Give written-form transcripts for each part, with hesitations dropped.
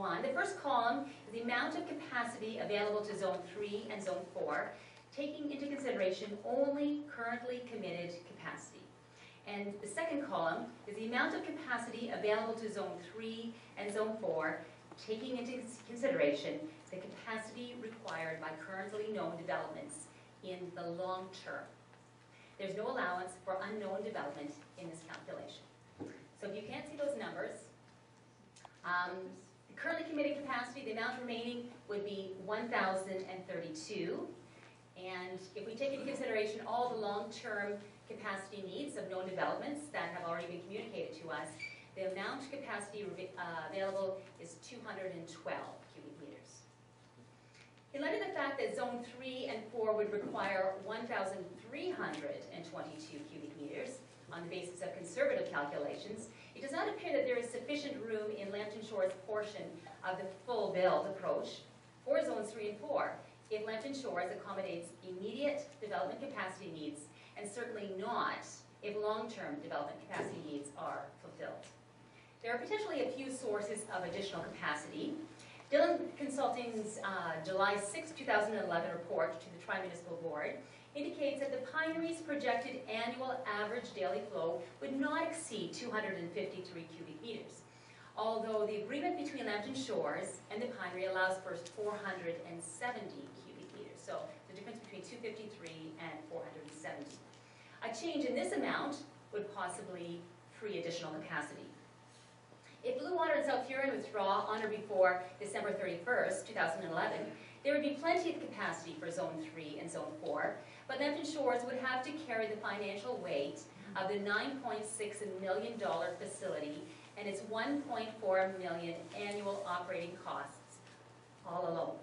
1. The first column is the amount of capacity available to Zone 3 and Zone 4, taking into consideration only currently committed capacity. And the second column is the amount of capacity available to Zone 3 and Zone 4, taking into consideration the capacity required by currently known developments in the long term. There's no allowance for unknown development in this calculation. So if you can't see those numbers, the currently committed capacity, the amount remaining would be 1,032. And if we take into consideration all the long-term capacity needs of known developments that have already been communicated to us, the amount of capacity available is 212 cubic meters. In light of the fact that Zone 3 and 4 would require 1,322 cubic meters on the basis of conservative calculations, it does not appear that there is sufficient room in Lambton Shores' portion of the full build approach for Zones 3 and 4 if Lambton Shores accommodates immediate development capacity needs, and certainly not if long-term development capacity needs are fulfilled. There are potentially a few sources of additional capacity. Dillon Consulting's July 6, 2011 report to the Tri-Municipal Board indicates that the Pinery's projected annual average daily flow would not exceed 253 cubic meters, although the agreement between Lambton Shores and the Pinery allows for 470 cubic meters. So the difference between 253 and 470. A change in this amount would possibly free additional capacity. If Blue Water and South Huron withdraw on or before December 31st, 2011, there would be plenty of capacity for Zone 3 and Zone 4, but Lambton Shores would have to carry the financial weight of the $9.6 million facility and its $1.4 million annual operating costs all alone.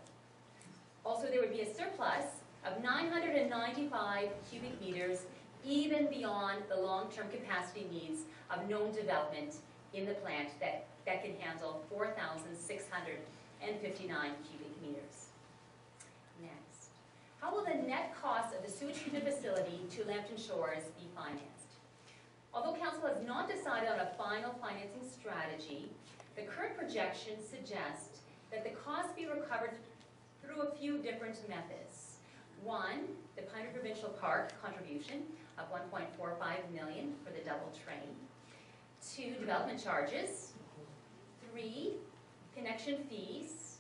Also, there would be a surplus of 995 cubic meters even beyond the long-term capacity needs of known development in the plant that can handle 4,659 cubic meters. Next, how will the net cost of the sewage treatment facility to Lambton Shores be financed? Although Council has not decided on a final financing strategy, the current projections suggest that the cost be recovered through a few different methods. 1, the Pinery Provincial Park contribution of $1.45 million for the double train. 2, development charges. 3, connection fees.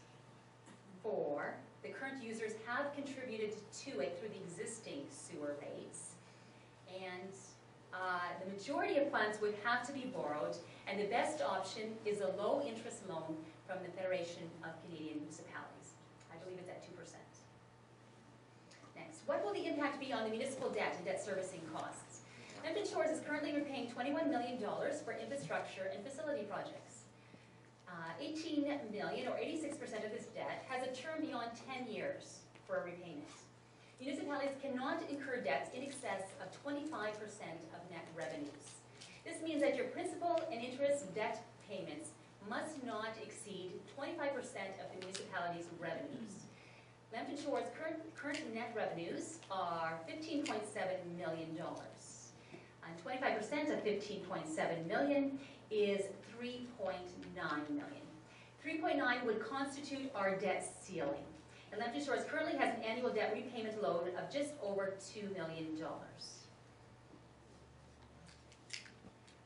4, the current users have contributed to it through the existing sewer rates. And the majority of funds would have to be borrowed, and the best option is a low-interest loan from the Federation of Canadian Municipalities. I believe it's at 2%. Next, what will the impact be on the municipal debt and debt servicing costs? Lambton Shores is currently repaying $21 million for infrastructure and facility projects. $18 million, or 86% of this debt, has a term beyond 10 years for a repayment. Municipalities cannot incur debts in excess of 25% of net revenues. This means that your principal and interest debt payments must not exceed 25% of the municipality's revenues. Lambton Shores' current net revenues are $15.7 million. And 25% of $15.7 million is $3.9 million. 3.9 would constitute our debt ceiling. And Lambton Shores currently has an annual debt repayment load of just over $2 million.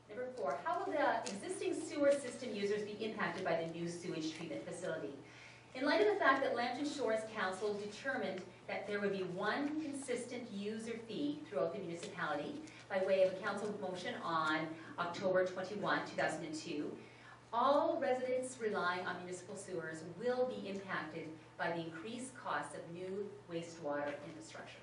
Number 4, how will the existing sewer system users be impacted by the new sewage treatment facility? In light of the fact that Lambton Shores Council determined that there would be one consistent user fee throughout the municipality by way of a council motion on October 21, 2002, all residents relying on municipal sewers will be impacted by the increased costs of new wastewater infrastructure.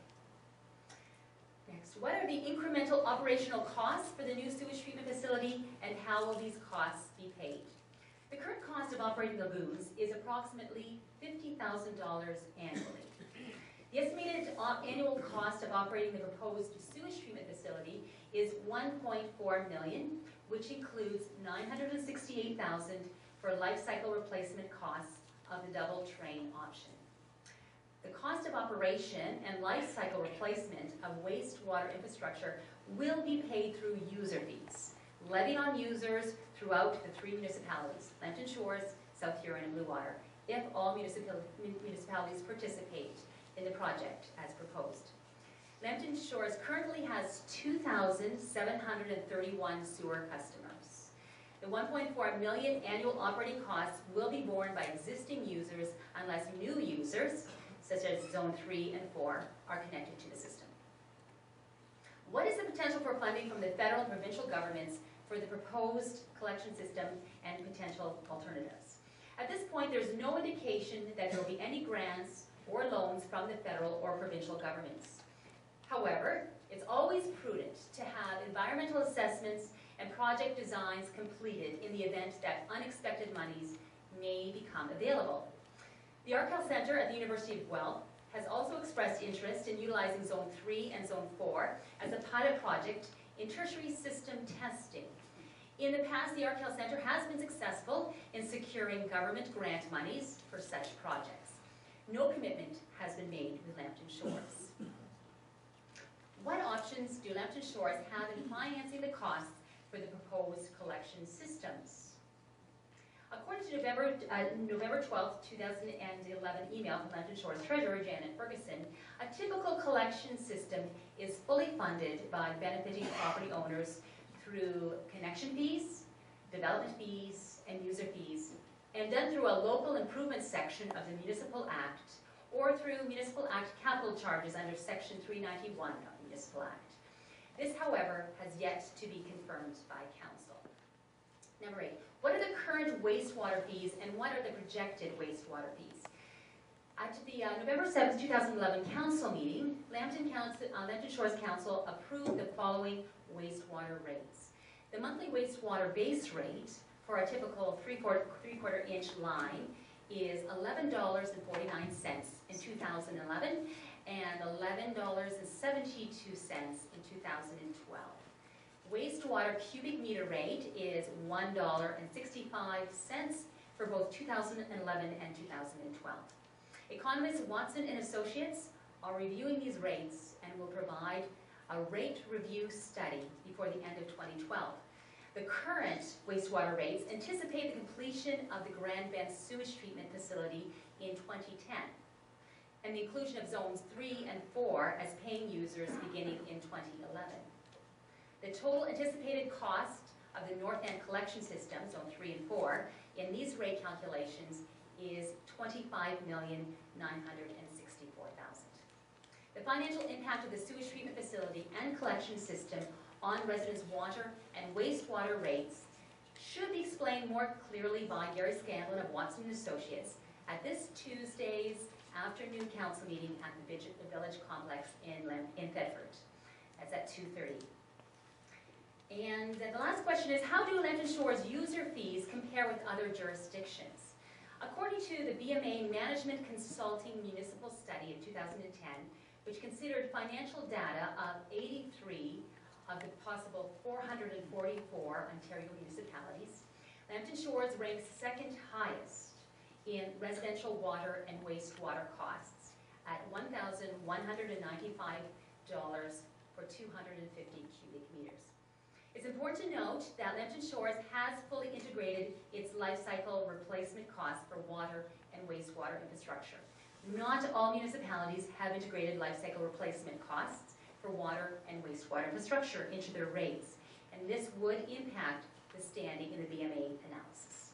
Next, what are the incremental operational costs for the new sewage treatment facility, and how will these costs be paid? The current cost of operating lagoons is approximately $50,000 annually. The estimated annual cost of operating the proposed sewage treatment facility is $1.4 million, which includes $968,000 for life cycle replacement costs of the double train option. The cost of operation and life cycle replacement of wastewater infrastructure will be paid through user fees, levied on users throughout the 3 municipalities, Lambton Shores, South Huron, and Blue Water, if all municipalities participate in the project as proposed. Lambton Shores currently has 2,731 sewer customers. The 1.4 million annual operating costs will be borne by existing users unless new users, such as Zone 3 and 4, are connected to the system. What is the potential for funding from the federal and provincial governments for the proposed collection system and potential alternatives? At this point, there's no indication that there will be any grants or loans from the federal or provincial governments. However, it's always prudent to have environmental assessments and project designs completed in the event that unexpected monies may become available. The ArcHealth Centre at the University of Guelph has also expressed interest in utilizing Zone 3 and Zone 4 as a pilot project in tertiary system testing. In the past, the ArcHealth Centre has been successful in securing government grant monies for such projects. No commitment has been made with Lambton Shores. What options do Lambton Shores have in financing the costs for the proposed collection systems? According to November 12, 2011 email from Lambton Shores Treasurer Janet Ferguson, a typical collection system is fully funded by benefiting property owners through connection fees, development fees, and user fees, and done through a local improvement section of the Municipal Act or through Municipal Act capital charges under Section 391 of the Municipal Act. This, however, has yet to be confirmed by Council. Number 8, what are the current wastewater fees and what are the projected wastewater fees? At the November 7, 2011 Council meeting, Lambton Shores Council approved the following wastewater rates. The monthly wastewater base rate for a typical three-quarter inch line is $11.49 in 2011 and $11.72 in 2012. Wastewater cubic meter rate is $1.65 for both 2011 and 2012. Economists Watson and Associates are reviewing these rates and will provide a rate review study before the end of 2012. The current wastewater rates anticipate the completion of the Grand Bend sewage treatment facility in 2010 and the inclusion of zones 3 and 4 as paying users beginning in 2011. The total anticipated cost of the North End collection system, zone 3 and 4, in these rate calculations is $25,964,000. The financial impact of the sewage treatment facility and collection system on residents' water and wastewater rates should be explained more clearly by Gary Scanlon of Watson and Associates at this Tuesday's afternoon council meeting at the Village Complex in Thetford. That's at 2:30. And the last question is, how do Lambton Shores user fees compare with other jurisdictions? According to the BMA Management Consulting Municipal Study of 2010, which considered financial data of 83 of the possible 444 Ontario municipalities, Lambton Shores ranks second highest in residential water and wastewater costs at $1,195 for 250 cubic meters. It's important to note that Lambton Shores has fully integrated its life cycle replacement costs for water and wastewater infrastructure. Not all municipalities have integrated life cycle replacement costs for water and wastewater infrastructure into their rates, and this would impact the standing in the BMA analysis.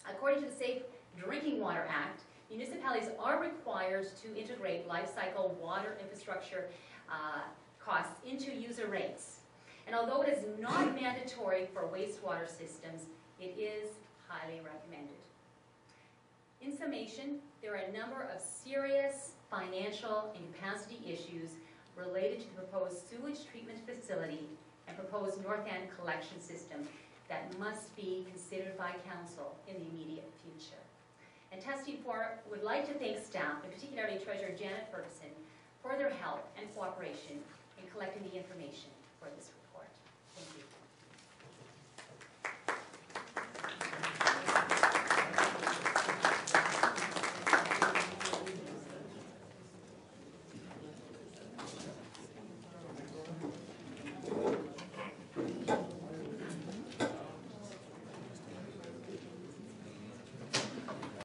According to the Safe Drinking Water Act, municipalities are required to integrate life cycle water infrastructure costs into user rates. And although it is not mandatory for wastewater systems, it is highly recommended. In summation, there are a number of serious financial and capacity issues related to the proposed sewage treatment facility and proposed North End collection system that must be considered by Council in the immediate future. And Testing 4 would like to thank staff, and particularly Treasurer Janet Ferguson, for their help and cooperation in collecting the information for this